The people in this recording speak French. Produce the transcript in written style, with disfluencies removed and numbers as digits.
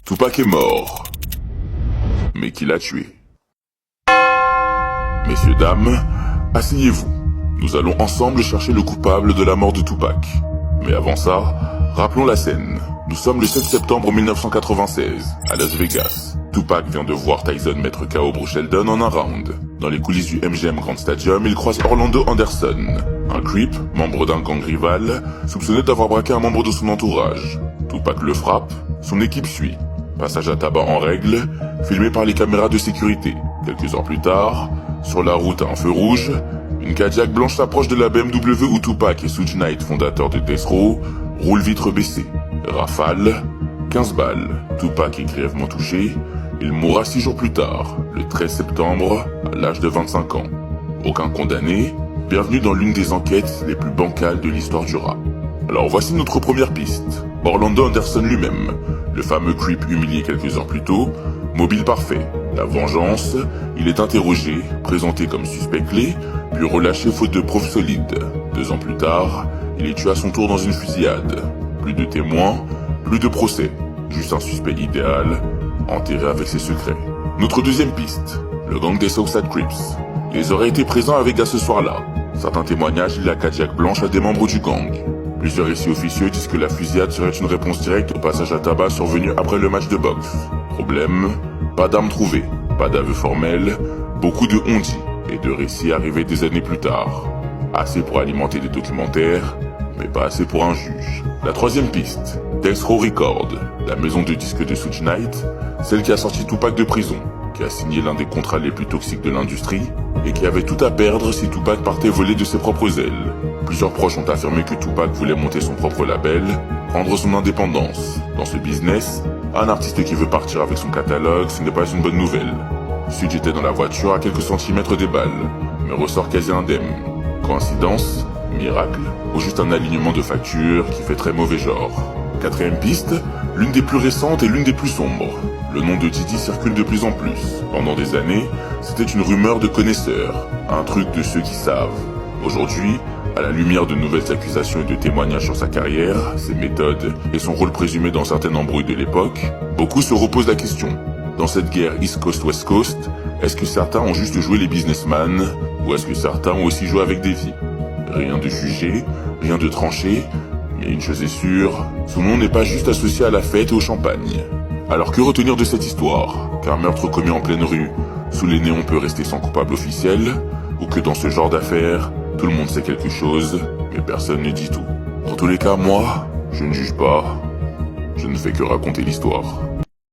Tupac est mort. Mais qui l'a tué? Messieurs, dames, asseyez-vous. Nous allons ensemble chercher le coupable de la mort de Tupac. Mais avant ça, rappelons la scène. Nous sommes le 7 septembre 1996, à Las Vegas. Tupac vient de voir Tyson mettre KO Bruce Seldon en un round. Dans les coulisses du MGM Grand Stadium, il croise Orlando Anderson, un creep, membre d'un gang rival, soupçonné d'avoir braqué un membre de son entourage. Tupac le frappe, son équipe suit. Passage à tabac en règle, filmé par les caméras de sécurité. Quelques heures plus tard, sur la route à un feu rouge, une Cadillac blanche s'approche de la BMW où Tupac et Suge Knight, fondateur de Death Row, roulent vitre baissée. Rafale, 15 balles. Tupac est grièvement touché. Il mourra 6 jours plus tard, le 13 septembre, à l'âge de 25 ans. Aucun condamné. Bienvenue dans l'une des enquêtes les plus bancales de l'histoire du rap. Alors voici notre première piste. Orlando Anderson lui-même, le fameux creep humilié quelques heures plus tôt, mobile parfait. La vengeance, il est interrogé, présenté comme suspect clé, puis relâché faute de preuves solides. 2 ans plus tard, il est tué à son tour dans une fusillade. Plus de témoins, plus de procès. Juste un suspect idéal, enterré avec ses secrets. Notre deuxième piste, le gang des Southside Crips. Ils auraient été présents à Vegas ce soir-là. Certains témoignages lient la Cadillac blanche à des membres du gang. Plusieurs récits officieux disent que la fusillade serait une réponse directe au passage à tabac survenu après le match de boxe. Problème, pas d'armes trouvées, pas d'aveu formel, beaucoup de on-dit et de récits arrivés des années plus tard. Assez pour alimenter des documentaires, mais pas assez pour un juge. La troisième piste, Death Row Records, la maison de disques de Suge Knight, celle qui a sorti Tupac de prison, qui a signé l'un des contrats les plus toxiques de l'industrie, et qui avait tout à perdre si Tupac partait voler de ses propres ailes. Plusieurs proches ont affirmé que Tupac voulait monter son propre label, prendre son indépendance. Dans ce business, un artiste qui veut partir avec son catalogue, ce n'est pas une bonne nouvelle. Suge était dans la voiture à quelques centimètres des balles, mais ressort quasi indemne. Coïncidence? Miracle? Ou juste un alignement de factures qui fait très mauvais genre? Quatrième piste, l'une des plus récentes et l'une des plus sombres. Le nom de Diddy circule de plus en plus. Pendant des années, c'était une rumeur de connaisseurs, un truc de ceux qui savent. Aujourd'hui, à la lumière de nouvelles accusations et de témoignages sur sa carrière, ses méthodes et son rôle présumé dans certaines embrouilles de l'époque, beaucoup se reposent la question. Dans cette guerre East Coast-West Coast, est-ce que certains ont juste joué les businessmen ou est-ce que certains ont aussi joué avec des vies? Rien de jugé, rien de tranché, mais une chose est sûre, son nom n'est pas juste associé à la fête et au champagne. Alors que retenir de cette histoire? Qu'un meurtre commis en pleine rue, sous les néons peut rester sans coupable officiel? Ou que dans ce genre d'affaires, tout le monde sait quelque chose, mais personne ne dit tout? Dans tous les cas, moi, je ne juge pas, je ne fais que raconter l'histoire.